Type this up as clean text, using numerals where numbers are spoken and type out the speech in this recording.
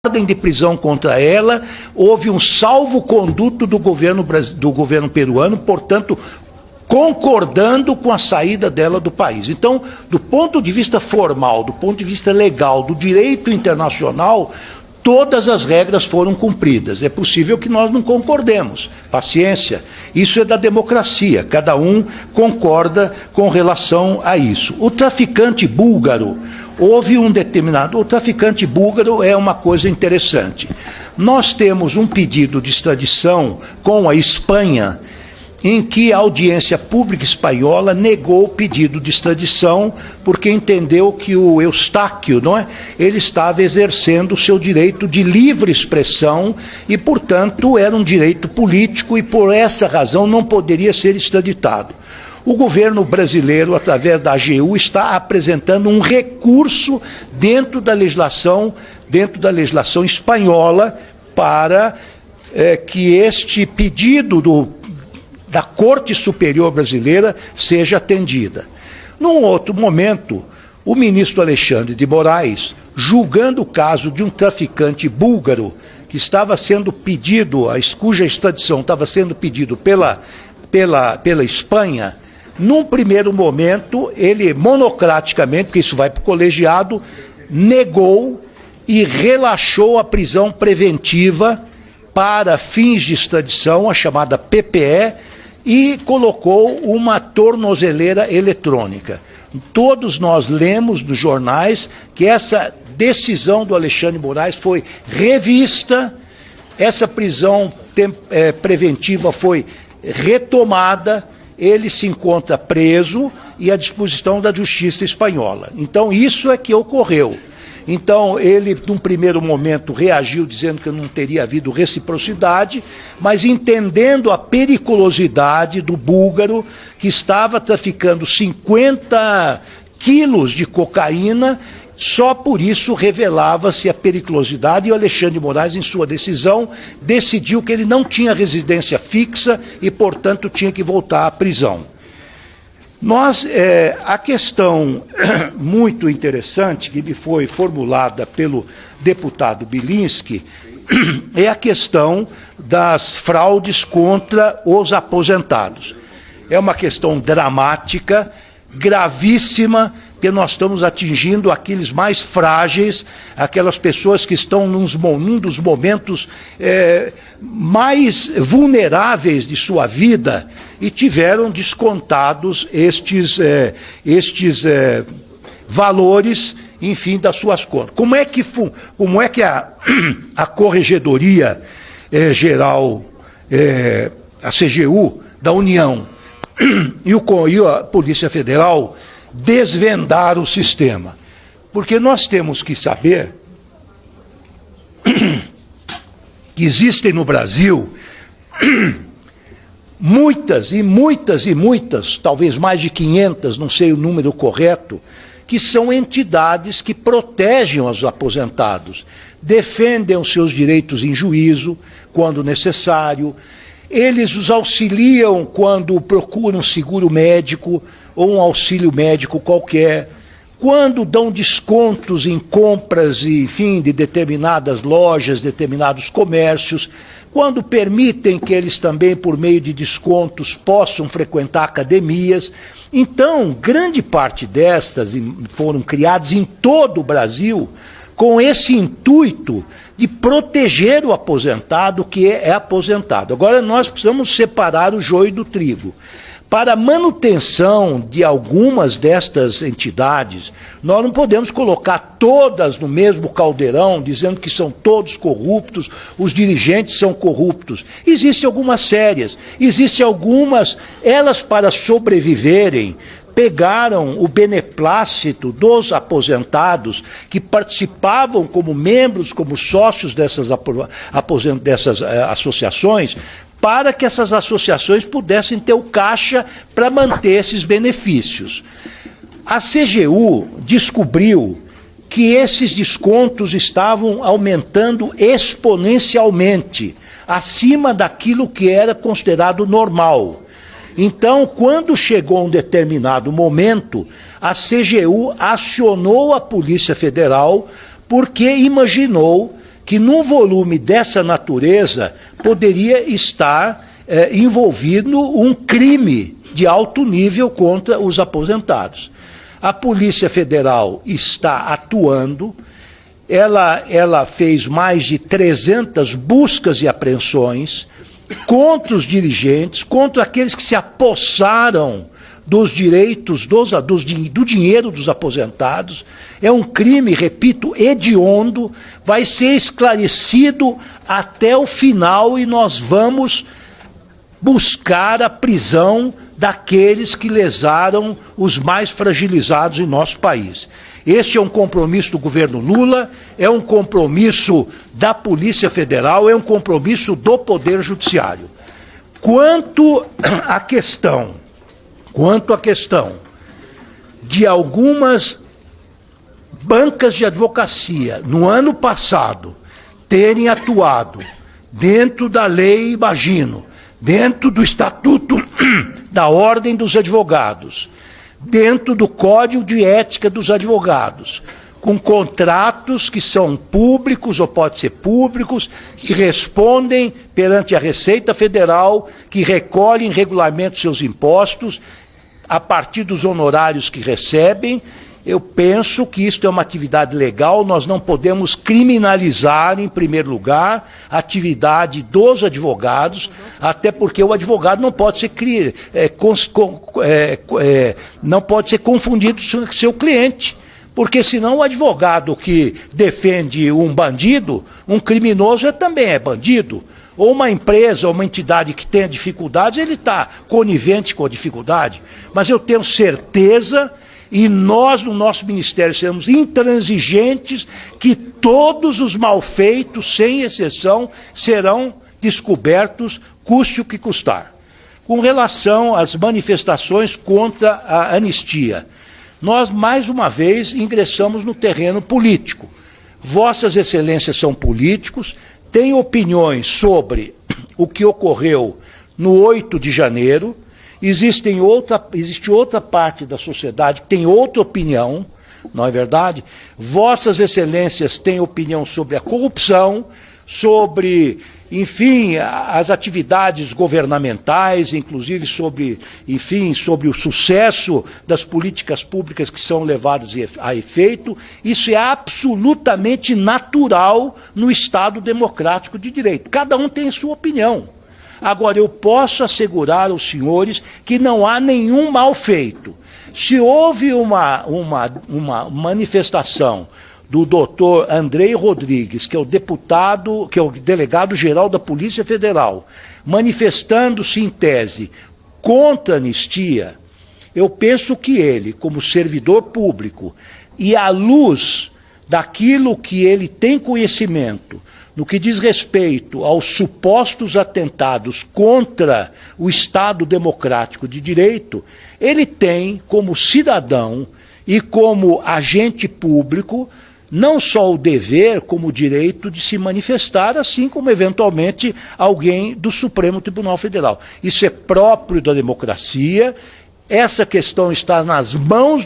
ordem de prisão contra ela, houve um salvo-conduto do governo peruano, portanto, concordando com a saída dela do país. Então, do ponto de vista formal, do ponto de vista legal, do direito internacional, todas as regras foram cumpridas. É possível que nós não concordemos. Paciência. Isso é da democracia. Cada um concorda com relação a isso. O traficante búlgaro, o traficante búlgaro é uma coisa interessante. Nós temos um pedido de extradição com a Espanha, em que a audiência pública espanhola negou o pedido de extradição porque entendeu que o Eustáquio, ele estava exercendo o seu direito de livre expressão e, portanto, era um direito político e, por essa razão, não poderia ser extraditado. O governo brasileiro, através da AGU, está apresentando um recurso dentro da legislação espanhola para que este pedido da Corte Superior Brasileira seja atendida. Num outro momento, o ministro Alexandre de Moraes, julgando o caso de um traficante búlgaro que estava sendo pedido, cuja extradição estava sendo pedido pela Espanha, num primeiro momento, ele monocraticamente, porque isso vai para o colegiado, negou e relaxou a prisão preventiva para fins de extradição, a chamada PPE, e colocou uma tornozeleira eletrônica. Todos nós lemos nos jornais que essa decisão do Alexandre de Moraes foi revista, essa prisão preventiva foi retomada, ele se encontra preso e à disposição da Justiça Espanhola. Então, isso é que ocorreu. Então, ele, num primeiro momento, reagiu dizendo que não teria havido reciprocidade, mas entendendo a periculosidade do búlgaro, que estava traficando 50 quilos de cocaína, só por isso revelava-se a periculosidade, e o Alexandre de Moraes, em sua decisão, decidiu que ele não tinha residência fixa e, portanto, tinha que voltar à prisão. A questão muito interessante que me foi formulada pelo deputado Bilinski é a questão das fraudes contra os aposentados. É uma questão dramática, gravíssima, porque nós estamos atingindo aqueles mais frágeis, aquelas pessoas que estão num dos momentos mais vulneráveis de sua vida e tiveram descontados estes valores, enfim, das suas contas. Como é que a Corregedoria Geral, a CGU da União e a Polícia Federal desvendar o sistema? Porque nós temos que saber que existem no Brasil muitas, talvez mais de 500, não sei o número correto, que são entidades que protegem os aposentados, defendem os seus direitos em juízo, quando necessário, eles os auxiliam quando procuram seguro médico ou um auxílio médico qualquer, quando dão descontos em compras, enfim, de determinadas lojas, determinados comércios, quando permitem que eles também, por meio de descontos, possam frequentar academias. Então, grande parte destas foram criadas em todo o Brasil com esse intuito de proteger o aposentado que é aposentado. Agora, nós precisamos separar o joio do trigo. Para a manutenção de algumas destas entidades, nós não podemos colocar todas no mesmo caldeirão, dizendo que são todos corruptos, os dirigentes são corruptos. Existem algumas sérias, existem algumas, elas para sobreviverem, pegaram o beneplácito dos aposentados que participavam como membros, como sócios dessas associações, para que essas associações pudessem ter o caixa para manter esses benefícios. A CGU descobriu que esses descontos estavam aumentando exponencialmente, acima daquilo que era considerado normal. Então, quando chegou um determinado momento, a CGU acionou a Polícia Federal porque imaginou que num volume dessa natureza poderia estar envolvido um crime de alto nível contra os aposentados. A Polícia Federal está atuando, ela fez mais de 300 buscas e apreensões contra os dirigentes, contra aqueles que se apossaram dos direitos, do dinheiro dos aposentados. É um crime, repito, hediondo, vai ser esclarecido até o final e nós vamos buscar a prisão daqueles que lesaram os mais fragilizados em nosso país. Este é um compromisso do governo Lula, é um compromisso da Polícia Federal, é um compromisso do Poder Judiciário. Quanto à questão de algumas bancas de advocacia, no ano passado, terem atuado dentro da lei, imagino, dentro do Estatuto da Ordem dos Advogados, dentro do Código de Ética dos Advogados, com contratos que são públicos ou podem ser públicos, que respondem perante a Receita Federal, que recolhem regularmente seus impostos, a partir dos honorários que recebem. Eu penso que isso é uma atividade legal, nós não podemos criminalizar, em primeiro lugar, a atividade dos advogados, até porque o advogado não pode ser, não pode ser confundido com seu cliente, porque senão o advogado que defende um bandido, um criminoso, também é bandido. Ou uma empresa, ou uma entidade que tenha dificuldades, ele está conivente com a dificuldade. Mas eu tenho certeza, e nós no nosso ministério seremos intransigentes, que todos os malfeitos, sem exceção, serão descobertos, custe o que custar. Com relação às manifestações contra a anistia, nós mais uma vez ingressamos no terreno político. Vossas Excelências são políticos, têm opiniões sobre o que ocorreu no 8 de janeiro, existe outra parte da sociedade que tem outra opinião, não é verdade? Vossas Excelências têm opinião sobre a corrupção, sobre, enfim, as atividades governamentais, inclusive sobre, enfim, sobre o sucesso das políticas públicas que são levadas a efeito. Isso é absolutamente natural no Estado democrático de direito. Cada um tem sua opinião. Agora, eu posso assegurar aos senhores que não há nenhum mal feito. Se houve uma manifestação do doutor Andrei Rodrigues, que é o deputado, que é o delegado-geral da Polícia Federal, manifestando-se em tese contra a anistia, eu penso que ele, como servidor público, e à luz daquilo que ele tem conhecimento, no que diz respeito aos supostos atentados contra o Estado democrático de direito, ele tem, como cidadão e como agente público, não só o dever, como o direito de se manifestar, assim como, eventualmente, alguém do Supremo Tribunal Federal. Isso é próprio da democracia, essa questão está nas mãos